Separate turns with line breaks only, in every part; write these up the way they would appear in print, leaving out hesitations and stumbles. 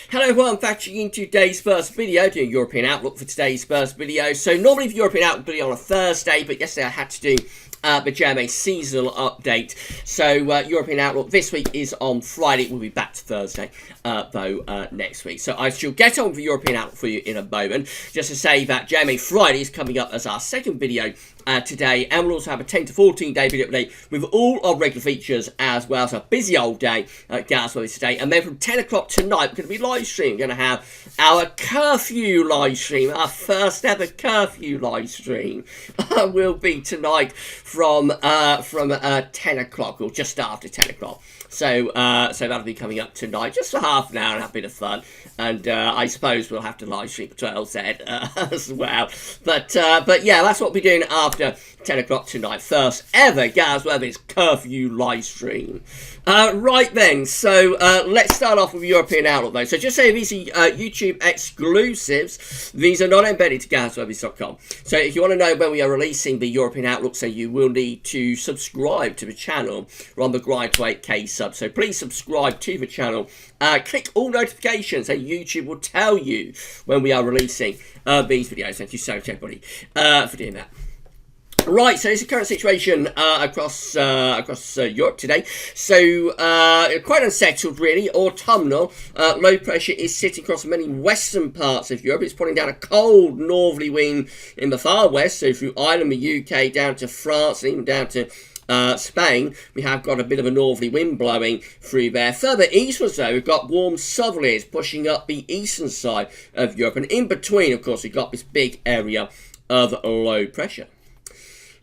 Hello everyone, factoring in today's first video, doing European Outlook for today's first video. So normally for European Outlook video on a Thursday, but yesterday I had to do the GMA seasonal update. So European Outlook this week is on Friday. We'll be back to Thursday though next week. So I shall get on for European Outlook for you in a moment. Just to say that GMA Friday is coming up as our second video today, and we'll also have a 10 to 14 day video update with all our regular features as well. So a busy old day at GavsWeatherVids today, and then from 10 o'clock tonight we're going to be live streaming. We're going to have our curfew live stream, our first ever curfew live stream will be tonight from 10 o'clock or just after 10 o'clock. So that'll be coming up tonight, just for half an hour and have a bit of fun. And I suppose we'll have to live stream for 12Z as well. But yeah, that's what we'll be doing after 10 o'clock tonight. First ever GavsWeatherVids curfew live stream. Right then, so let's start off with European Outlook though. So just say these are YouTube exclusives. These are not embedded to GavsWeatherVids.com. So if you want to know when we are releasing the European Outlook, so you will need to subscribe to the channel. We're on the grind to 8K subs. So please subscribe to the channel. Click all notifications and YouTube will tell you when we are releasing these videos. Thank you so much everybody for doing that. Right, so it's the current situation across Europe today. So quite unsettled, really. Autumnal. Low pressure is sitting across many western parts of Europe. It's putting down a cold northerly wind in the far west, so through Ireland, the UK, down to France, and even down to Spain. We have got a bit of a northerly wind blowing through there. Further eastwards though, we've got warm southerlies pushing up the eastern side of Europe, and in between, of course, we've got this big area of low pressure.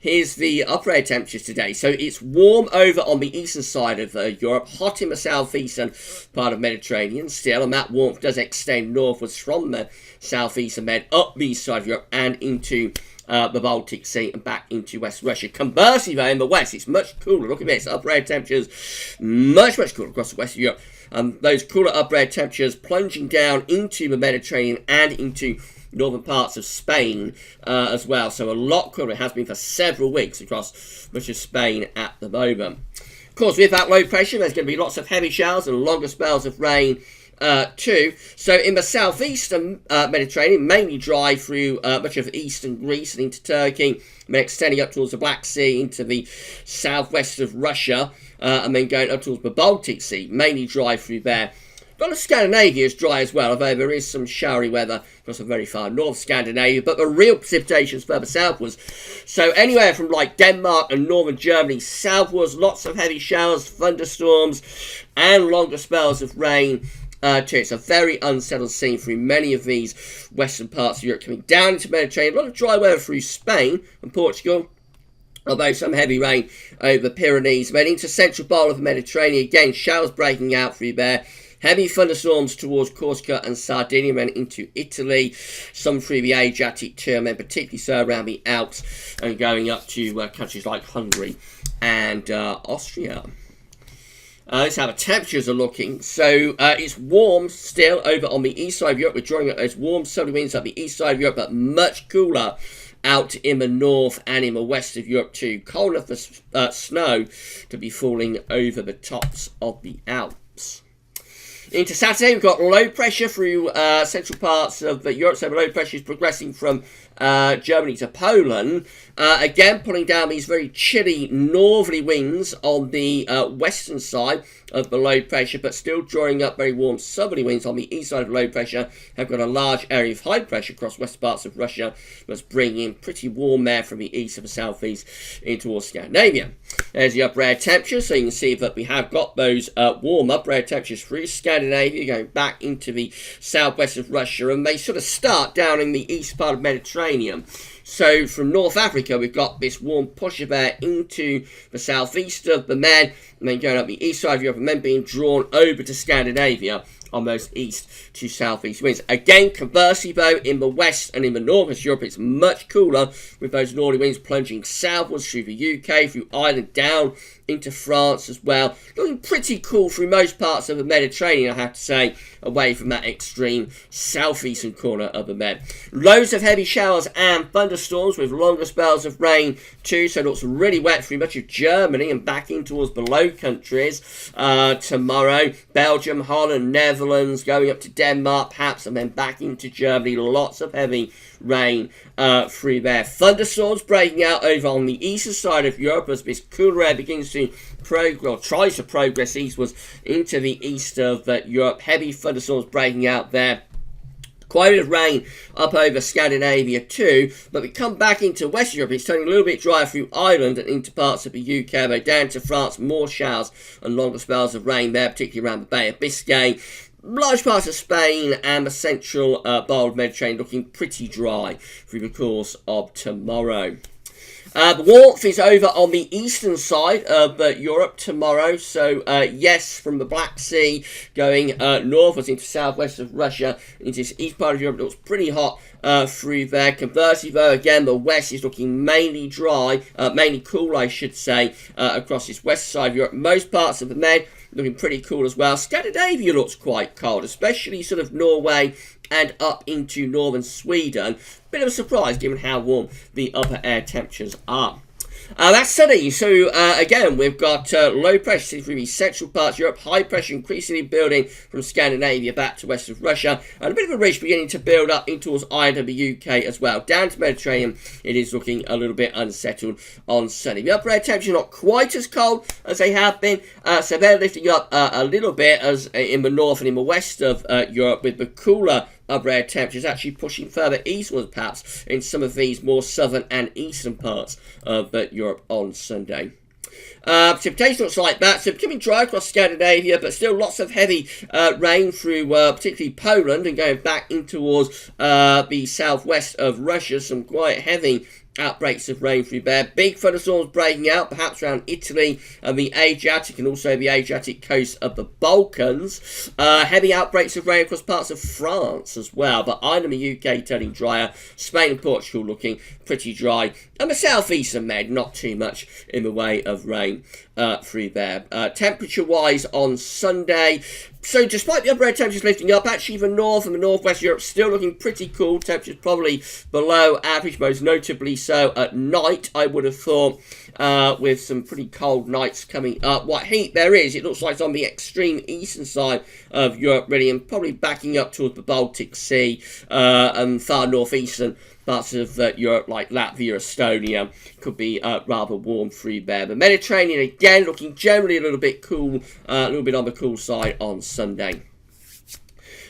Here's the upper air temperatures today. So it's warm over on the eastern side of Europe, hot in the southeastern part of Mediterranean still, and that warmth does extend northwards from the southeastern Med up the east side of Europe and into the Baltic Sea and back into West Russia. Conversely though, in the west, it's much cooler. Look at this, upper air temperatures much cooler across the west of Europe. Those cooler upper air temperatures plunging down into the Mediterranean and into northern parts of Spain as well. So a lot cooler. It has been for several weeks across much of Spain at the moment. Of course, with that low pressure, there's going to be lots of heavy showers and longer spells of rain too. So in the southeastern Mediterranean, mainly dry through much of eastern Greece and into Turkey, and then extending up towards the Black Sea into the southwest of Russia, and then going up towards the Baltic Sea, mainly dry through there. But Scandinavia is dry as well, although there is some showery weather across the very far north Scandinavia, but the real precipitation is further southwards. So anywhere from like Denmark and northern Germany southwards, lots of heavy showers, thunderstorms, and longer spells of rain too. It's a very unsettled scene through many of these western parts of Europe, coming down into Mediterranean. A lot of dry weather through Spain and Portugal, although some heavy rain over the Pyrenees. Then into central bowl of the Mediterranean, again showers breaking out through there. Heavy thunderstorms towards Corsica and Sardinia, and into Italy, some through the Adriatic too, and then particularly so around the Alps and going up to countries like Hungary and Austria. Let's have how the temperatures are looking. So it's warm still over on the east side of Europe. We're drawing up those warm southerly winds up the east side of Europe, but much cooler out in the north and in the west of Europe too. Cold enough for snow to be falling over the tops of the Alps. Into Saturday, we've got low pressure through central parts of Europe. So the low pressure is progressing from Germany to Poland. Again, pulling down these very chilly northerly winds on the western side of the low pressure, but still drawing up very warm southerly winds on the east side of low pressure. Have got a large area of high pressure across west parts of Russia that's bringing in pretty warm air from the east of the southeast in towards Scandinavia. There's the upper air temperature, so you can see that we have got those warm upper air temperatures through Scandinavia going back into the southwest of Russia, and they sort of start down in the east part of Mediterranean. So from North Africa, we've got this warm push of air into the southeast of the Med, and then going up the east side of Europe, and then being drawn over to Scandinavia on those east to southeast winds. Again, conversely though, in the west and in the north of Europe, it's much cooler with those northerly winds plunging southwards through the UK, through Ireland, down into France as well. Looking pretty cool through most parts of the Mediterranean, I have to say, away from that extreme southeastern corner of the Med. Loads of heavy showers and thunderstorms thunderstorms with longer spells of rain too, so it looks really wet through much of Germany and back in towards the Low Countries tomorrow. Belgium, Holland, Netherlands, going up to Denmark perhaps, and then back into Germany. Lots of heavy rain through there. Thunderstorms breaking out over on the eastern side of Europe as this cooler air begins to tries to progress eastwards into the east of Europe. Heavy thunderstorms breaking out there. Quite a bit of rain up over Scandinavia too, but we come back into Western Europe. It's turning a little bit drier through Ireland and into parts of the UK, but down to France, more showers and longer spells of rain there, particularly around the Bay of Biscay. Large parts of Spain and the central bowl Mediterranean looking pretty dry through the course of tomorrow. The warmth is over on the eastern side of Europe tomorrow. So, yes, from the Black Sea going northwards into southwest of Russia, into this east part of Europe, it looks pretty hot through there. Conversely, though, again, the west is looking mainly dry, mainly cool, I should say, across this west side of Europe. Most parts of the Med looking pretty cool as well. Scandinavia looks quite cold, especially sort of Norway and up into northern Sweden. Bit of a surprise given how warm the upper air temperatures are. That's sunny, so again we've got low pressure through the central parts of Europe, high pressure increasingly building from Scandinavia back to west of Russia, and a bit of a ridge beginning to build up in towards Ireland and the UK as well. Down to Mediterranean, it is looking a little bit unsettled on sunny. The upper air temperatures not quite as cold as they have been, so they're lifting up a little bit as in the north and in the west of Europe, with the cooler upper air temperatures actually pushing further eastwards perhaps in some of these more southern and eastern parts of Europe on Sunday. Precipitation looks like that, so becoming dry across Scandinavia, but still lots of heavy rain through particularly Poland and going back in towards the southwest of Russia. Some quite heavy outbreaks of rain through there. Big thunderstorms breaking out, perhaps around Italy and the Adriatic, and also the Adriatic coast of the Balkans. Heavy outbreaks of rain across parts of France as well, but Ireland and the UK turning drier. Spain and Portugal looking pretty dry. And the southeastern Med, not too much in the way of rain through there. Temperature-wise on Sunday, so despite the upper air temperatures lifting up, actually the north and the northwest of Europe still looking pretty cool. Temperatures probably below average, most notably so at night, I would have thought, with some pretty cold nights coming up. What heat there is, it looks like it's on the extreme eastern side of Europe really, and probably backing up towards the Baltic Sea and far northeastern parts of Europe like Latvia, Estonia, could be rather warm through there. The Mediterranean again looking generally a little bit cool, a little bit on the cool side on Sunday.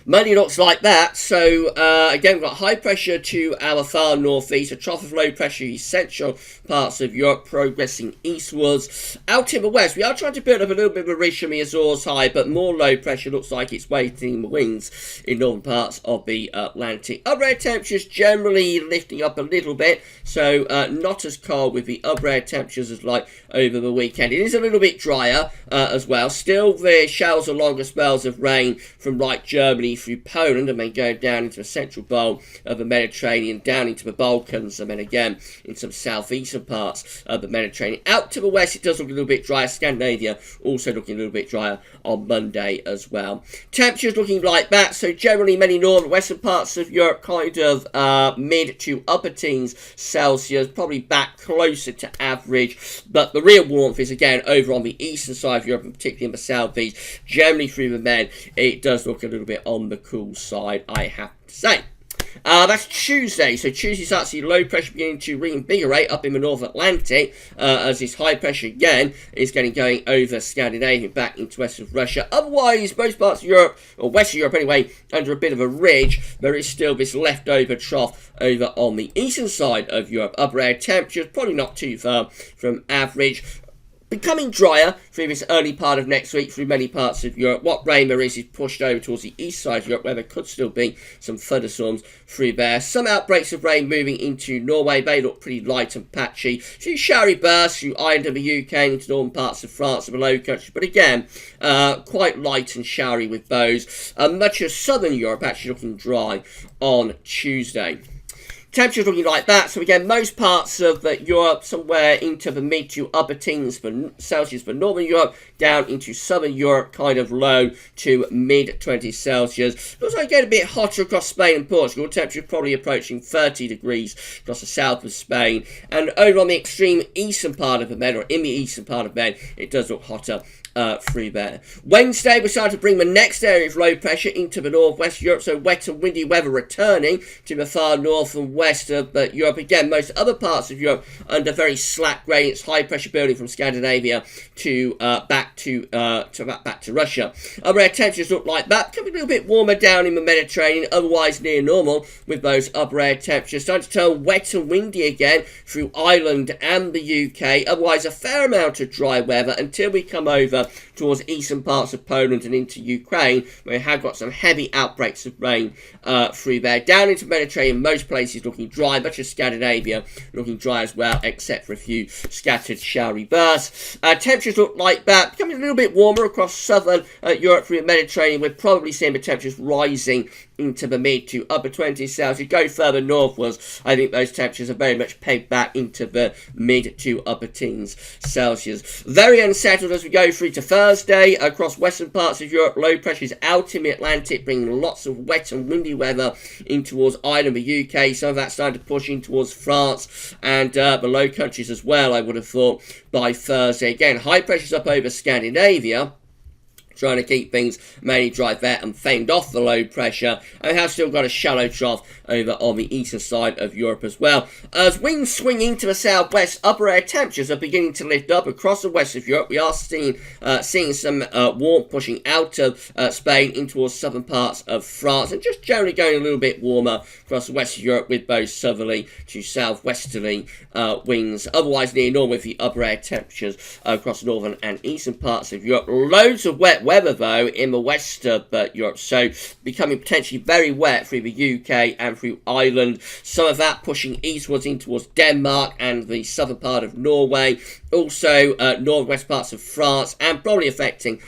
Monday looks like that, so again we've got high pressure to our far northeast, a trough of low pressure in central parts of Europe progressing eastwards. Out in the west, we are trying to build up a little bit of a ridge from the Azores high, but more low pressure looks like it's waiting the wings in northern parts of the Atlantic. Upper air temperatures generally lifting up a little bit, so not as cold with the upper air temperatures as like over the weekend. It is a little bit drier as well. Still the showers or longer spells of rain from like Germany through Poland, and then go down into the central bowl of the Mediterranean, down into the Balkans, and then again in some southeastern parts of the Mediterranean. Out to the west, it does look a little bit drier. Scandinavia also looking a little bit drier on Monday as well. Temperatures looking like that, so generally many northern western parts of Europe kind of mid to upper teens Celsius, probably back closer to average, but the real warmth is again over on the eastern side of Europe, and particularly in the southeast. Generally through the Med, it does look a little bit on the cool side, I have to say. That's Tuesday, so Tuesday starts to see low pressure beginning to reinvigorate up in the North Atlantic as this high pressure again is going over Scandinavia back into west of Russia. Otherwise, most parts of Europe, or west of Europe anyway, under a bit of a ridge. There is still this leftover trough over on the eastern side of Europe. Upper air temperatures probably not too far from average. Becoming drier through this early part of next week through many parts of Europe. What rain there is pushed over towards the east side of Europe, where there could still be some thunderstorms through there. Some outbreaks of rain moving into Norway. They look pretty light and patchy. Few showery bursts through Ireland and the UK and into northern parts of France and the Low Countries. But again, quite light and showery with those. Much of southern Europe actually looking dry on Tuesday. Temperatures looking like that. So again, most parts of Europe somewhere into the mid to upper teens for Celsius for Northern Europe, down into Southern Europe, kind of low to mid 20 Celsius. Looks like getting a bit hotter across Spain and Portugal. Temperatures probably approaching 30 degrees across the south of Spain. And over on the extreme eastern part of the Med, or in the eastern part of Med, it does look hotter. Through there. Wednesday, we're starting to bring the next area of low pressure into the northwest Europe, so wet and windy weather returning to the far north and west of Europe. Again, most other parts of Europe under very slack gradients, high pressure building from Scandinavia to back to Russia. Upper air temperatures look like that, becoming a little bit warmer down in the Mediterranean, otherwise near normal with those upper air temperatures. Starting to turn wet and windy again through Ireland and the UK, otherwise a fair amount of dry weather until we come over towards eastern parts of Poland and into Ukraine, where we have got some heavy outbreaks of rain through there. Down into the Mediterranean, most places looking dry, much of Scandinavia looking dry as well, except for a few scattered showery bursts. Temperatures look like that, becoming a little bit warmer across southern Europe through the Mediterranean. We're probably seeing the temperatures rising into the mid to upper 20s Celsius. Go further northwards, I think those temperatures are very much pegged back into the mid to upper teens Celsius. Very unsettled as we go through to Thursday across western parts of Europe. Low pressures out in the Atlantic, bringing lots of wet and windy weather in towards Ireland, the UK. Some of that starting to push in towards France and the Low Countries as well, I would have thought, by Thursday. Again, high pressures up over Scandinavia, trying to keep things mainly dry there and fend off the low pressure. And we have still got a shallow trough over on the eastern side of Europe as well. As winds swing into the southwest, upper air temperatures are beginning to lift up across the west of Europe. We are seeing some warmth pushing out of Spain in towards southern parts of France, and just generally going a little bit warmer across the west of Europe with both southerly to southwesterly winds. Otherwise near normal with the upper air temperatures across northern and eastern parts of Europe. Loads of wet weather though in the west of Europe, so becoming potentially very wet through the UK and through Ireland. Some of that pushing eastwards in towards Denmark and the southern part of Norway. Also northwest parts of France, and probably affecting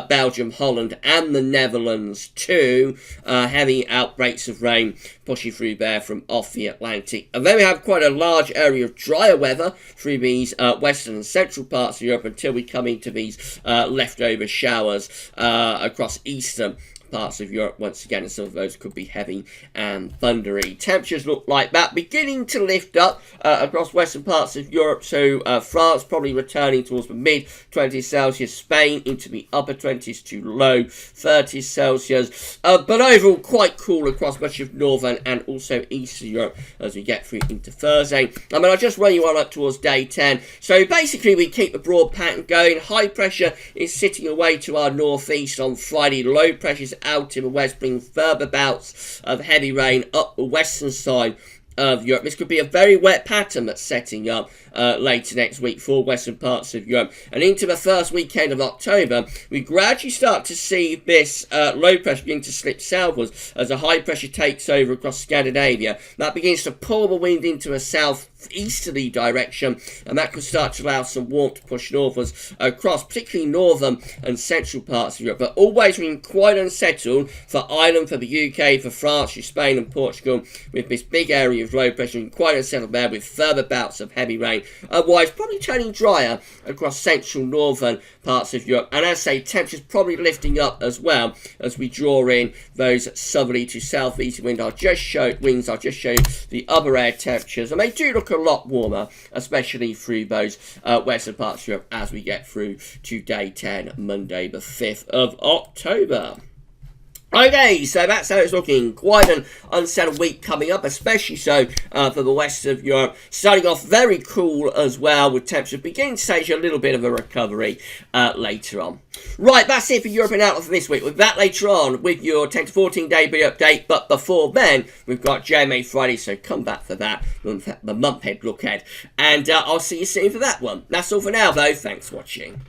Belgium, Holland and the Netherlands too. Heavy outbreaks of rain pushing through there from off the Atlantic. And then we have quite a large area of drier weather through these western and central parts of Europe until we come into these leftover showers across eastern parts of Europe once again, and some of those could be heavy and thundery. Temperatures look like that, beginning to lift up across western parts of Europe. So France probably returning towards the mid 20s Celsius, Spain into the upper 20s to low 30s Celsius, but overall quite cool across much of northern and also eastern Europe as we get through into Thursday. I mean, I'll just run you on up towards day 10. So basically we keep the broad pattern going. High pressure is sitting away to our northeast on Friday. Low pressures out in the west, bringing further bouts of heavy rain up the western side of Europe. This could be a very wet pattern that's setting up later next week for western parts of Europe. And into the first weekend of October, we gradually start to see this low pressure begin to slip southwards as a high pressure takes over across Scandinavia. That begins to pull the wind into a southeasterly direction, and that could start to allow some warmth to push northwards across particularly northern and central parts of Europe, but always being quite unsettled for Ireland, for the UK, for France, for Spain and Portugal, with this big area of low pressure and quite unsettled there with further bouts of heavy rain. Otherwise probably turning drier across central northern parts of Europe, and as I say, temperatures probably lifting up as well as we draw in those southerly to southeast winds. I'll just show you the upper air temperatures, and they do look a lot warmer, especially through those western parts of Europe as we get through to day 10, Monday the 5th of October. Okay, so that's how it's looking. Quite an unsettled week coming up, especially so for the west of Europe. Starting off very cool as well, with temperatures beginning to stage a little bit of a recovery later on. Right, that's it for European Outlook for this week. With that later on with your 10 to 14 day video update. But before then, we've got JMA Friday, so come back for that, the month head look ahead. And I'll see you soon for that one. That's all for now, though. Thanks for watching.